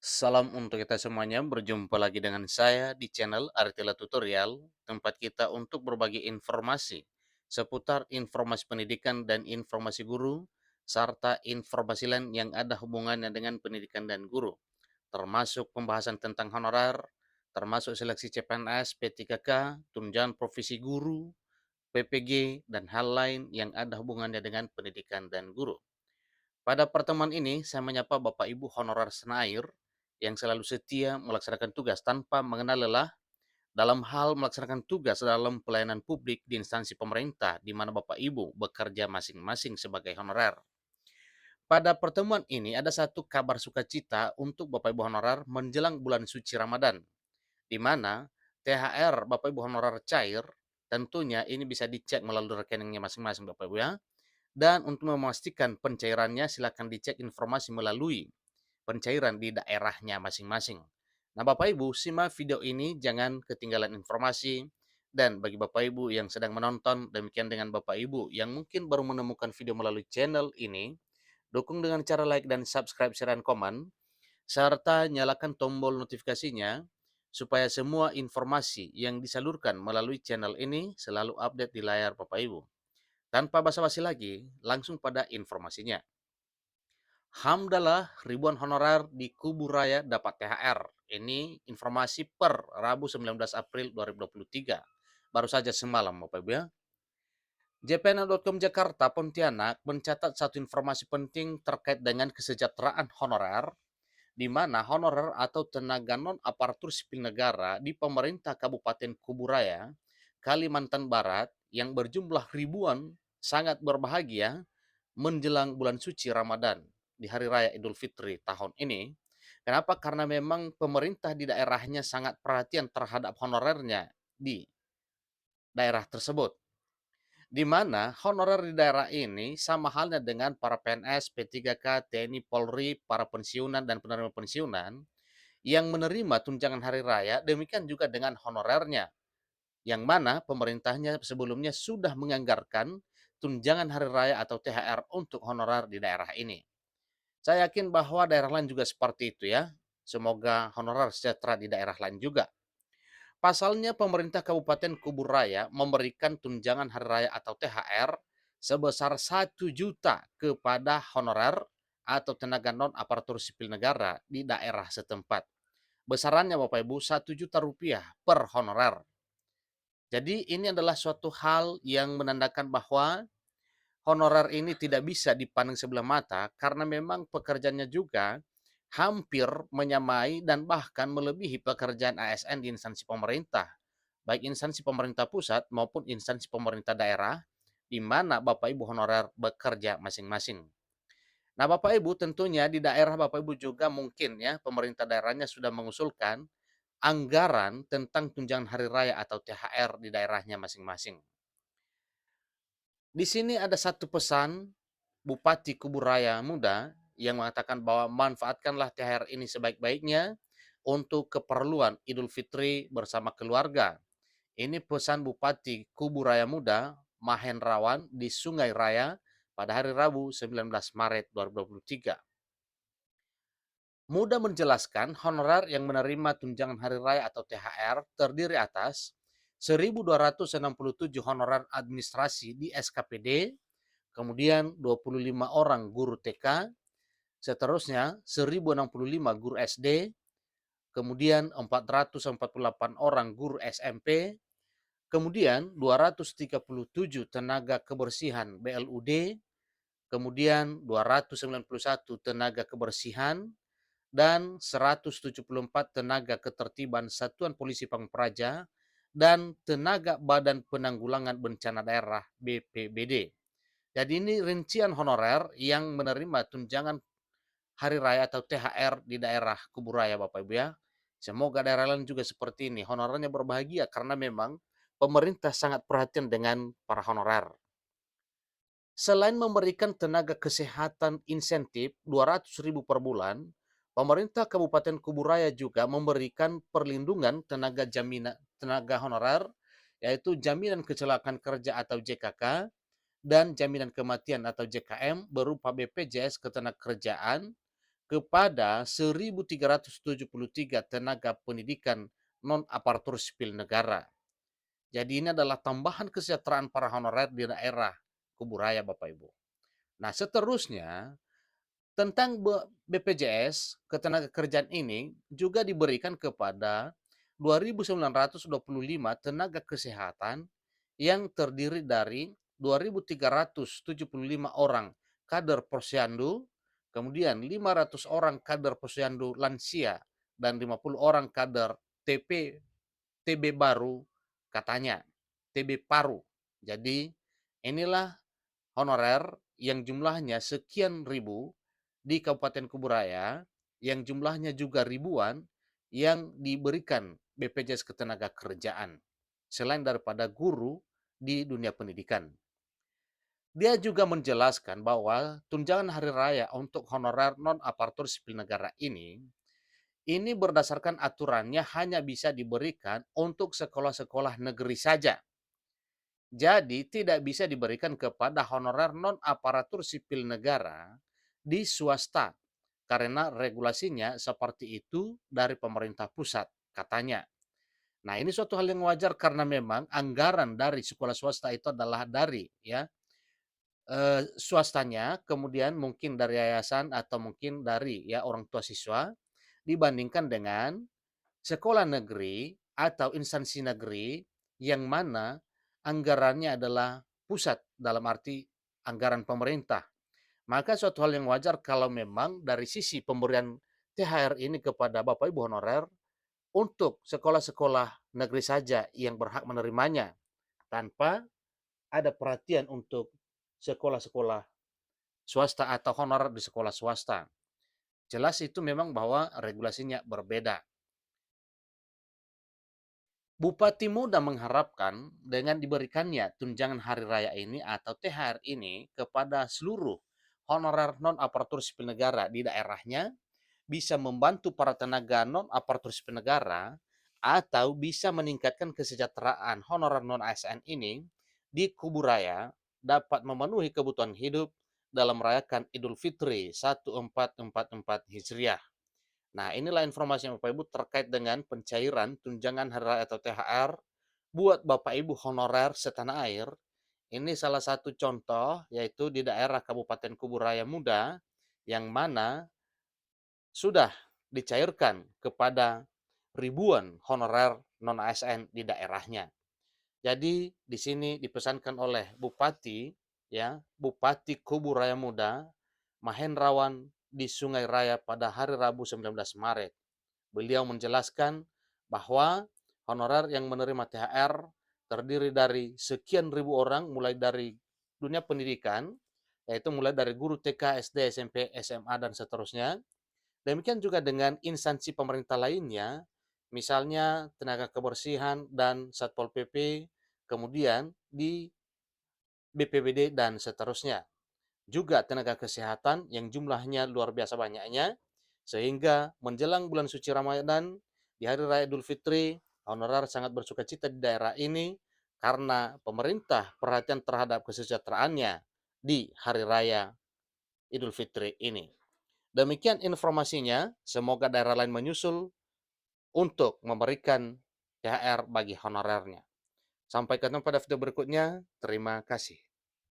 Salam untuk kita semuanya, berjumpa lagi dengan saya di channel Artila Tutorial, tempat kita untuk berbagi informasi seputar informasi pendidikan dan informasi guru, serta informasi lain yang ada hubungannya dengan pendidikan dan guru, termasuk pembahasan tentang honorer, termasuk seleksi CPNS, P3K, tunjangan profesi guru, PPG, dan hal lain yang ada hubungannya dengan pendidikan dan guru. Pada pertemuan ini, saya menyapa Bapak Ibu honorer senair yang selalu setia melaksanakan tugas tanpa mengenal lelah dalam hal melaksanakan tugas dalam pelayanan publik di instansi pemerintah di mana Bapak Ibu bekerja masing-masing sebagai honorer. Pada pertemuan ini ada satu kabar sukacita untuk Bapak Ibu honorer menjelang bulan suci Ramadan, di mana THR Bapak Ibu honorer cair, tentunya ini bisa dicek melalui rekeningnya masing-masing Bapak Ibu ya. Dan untuk memastikan pencairannya silakan dicek informasi melalui pencairan di daerahnya masing-masing. Nah, Bapak Ibu, simak video ini jangan ketinggalan informasi. Dan bagi Bapak Ibu yang sedang menonton, demikian dengan Bapak Ibu yang mungkin baru menemukan video melalui channel ini, dukung dengan cara like dan subscribe, share, dan komen, serta nyalakan tombol notifikasinya supaya semua informasi yang disalurkan melalui channel ini selalu update di layar Bapak Ibu. Tanpa basa-basi lagi, langsung pada informasinya. Hamdalah ribuan honorer di Kubu Raya dapat THR. Ini informasi per Rabu 19 April 2023. Baru saja semalam Bapak Ibu ya. jpna.com Jakarta Pontianak mencatat satu informasi penting terkait dengan kesejahteraan honorer, di mana honorer atau tenaga non aparatur sipil negara di pemerintah Kabupaten Kuburaya, Kalimantan Barat yang berjumlah ribuan sangat berbahagia menjelang bulan suci Ramadan di hari raya Idul Fitri tahun ini. Kenapa? Karena memang pemerintah di daerahnya sangat perhatian terhadap honorernya di daerah tersebut. Di mana honorer di daerah ini sama halnya dengan para PNS, P3K, TNI, Polri, para pensiunan dan penerima pensiunan yang menerima tunjangan hari raya, demikian juga dengan honorernya, yang mana pemerintahnya sebelumnya sudah menganggarkan tunjangan hari raya atau THR untuk honorer di daerah ini. Saya yakin bahwa daerah lain juga seperti itu ya. Semoga honorer sejahtera di daerah lain juga. Pasalnya pemerintah Kabupaten Kuburaya memberikan tunjangan hari raya atau THR sebesar 1 juta kepada honorer atau tenaga non aparatur sipil negara di daerah setempat. Besarannya Bapak Ibu 1 juta rupiah per honorer. Jadi ini adalah suatu hal yang menandakan bahwa honorer ini tidak bisa dipandang sebelah mata karena memang pekerjaannya juga hampir menyamai dan bahkan melebihi pekerjaan ASN di instansi pemerintah, baik instansi pemerintah pusat maupun instansi pemerintah daerah, di mana Bapak Ibu honorer bekerja masing-masing. Nah, Bapak Ibu tentunya di daerah Bapak Ibu juga mungkin ya pemerintah daerahnya sudah mengusulkan anggaran tentang tunjangan hari raya atau THR di daerahnya masing-masing. Di sini ada satu pesan Bupati Kuburaya Muda yang mengatakan bahwa manfaatkanlah THR ini sebaik-baiknya untuk keperluan Idul Fitri bersama keluarga. Ini pesan Bupati Kuburaya Muda Mahendrawan di Sungai Raya pada hari Rabu 19 Maret 2023. Muda menjelaskan honorer yang menerima tunjangan hari raya atau THR terdiri atas 1.267 honorer administrasi di SKPD, kemudian 25 orang guru TK, seterusnya 1.065 guru SD, kemudian 448 orang guru SMP, kemudian 237 tenaga kebersihan BLUD, kemudian 291 tenaga kebersihan, dan 174 tenaga ketertiban Satuan Polisi Pamung Praja dan tenaga Badan Penanggulangan Bencana Daerah BPBD. Jadi ini rincian honorer yang menerima tunjangan hari raya atau THR di daerah Kuburaya Bapak Ibu ya. Semoga daerah lain juga seperti ini. Honorernya berbahagia karena memang pemerintah sangat perhatian dengan para honorer. Selain memberikan tenaga kesehatan insentif 200.000 per bulan, pemerintah Kabupaten Kuburaya juga memberikan perlindungan tenaga honorer, yaitu jaminan kecelakaan kerja atau JKK dan jaminan kematian atau JKM berupa BPJS Ketenagakerjaan, kepada 1.373 tenaga pendidikan non-aparatur sipil negara. Jadi ini adalah tambahan kesejahteraan para honorer di daerah Kubu Raya, Bapak Ibu. Nah, seterusnya tentang BPJS Ketenagakerjaan ini juga diberikan kepada 2.925 tenaga kesehatan yang terdiri dari 2.375 orang kader posyandu, kemudian 500 orang kader posyandu lansia, dan 50 orang kader TB baru, katanya TB paru. Jadi inilah honorer yang jumlahnya sekian ribu di Kabupaten Kuburaya, yang jumlahnya juga ribuan, yang diberikan BPJS Ketenagakerjaan selain daripada guru di dunia pendidikan. Dia juga menjelaskan bahwa tunjangan hari raya untuk honorer non-aparatur sipil negara ini berdasarkan aturannya hanya bisa diberikan untuk sekolah-sekolah negeri saja. Jadi tidak bisa diberikan kepada honorer non-aparatur sipil negara di swasta karena regulasinya seperti itu dari pemerintah pusat, katanya. Nah, ini suatu hal yang wajar karena memang anggaran dari sekolah swasta itu adalah dari swastanya, kemudian mungkin dari yayasan atau mungkin dari orang tua siswa dibandingkan dengan sekolah negeri atau instansi negeri yang mana anggarannya adalah pusat dalam arti anggaran pemerintah. Maka suatu hal yang wajar kalau memang dari sisi pemberian THR ini kepada Bapak Ibu honorer untuk sekolah-sekolah negeri saja yang berhak menerimanya tanpa ada perhatian untuk sekolah-sekolah swasta atau honorer di sekolah swasta. Jelas itu memang bahwa regulasinya berbeda. Bupati Muda mengharapkan dengan diberikannya tunjangan hari raya ini atau THR ini kepada seluruh honorer non-aparatur sipil negara di daerahnya bisa membantu para tenaga non-aparatur sipil negara atau bisa meningkatkan kesejahteraan honorer non-ASN ini di Kuburaya dapat memenuhi kebutuhan hidup dalam merayakan Idul Fitri 1444 Hijriah. Nah, inilah informasi Bapak Ibu terkait dengan pencairan tunjangan hari raya atau THR buat Bapak Ibu honorer setanah air. Ini salah satu contoh yaitu di daerah Kabupaten Kuburaya Muda yang mana sudah dicairkan kepada ribuan honorer non-ASN di daerahnya. Jadi di sini dipesankan oleh Bupati Bupati Kuburaya Muda Mahendrawan di Sungai Raya pada hari Rabu 19 Maret. Beliau menjelaskan bahwa honorer yang menerima THR terdiri dari sekian ribu orang mulai dari dunia pendidikan, yaitu mulai dari guru TK, SD, SMP, SMA, dan seterusnya. Demikian juga dengan instansi pemerintah lainnya, misalnya tenaga kebersihan dan Satpol PP, kemudian di BPBD, dan seterusnya. Juga tenaga kesehatan yang jumlahnya luar biasa banyaknya, sehingga menjelang bulan suci Ramadan di hari raya Idul Fitri, honorer sangat bersukacita di daerah ini karena pemerintah perhatian terhadap kesejahteraannya di hari raya Idul Fitri ini. Demikian informasinya, semoga daerah lain menyusul untuk memberikan THR bagi honorernya. Sampai ketemu pada video berikutnya, terima kasih.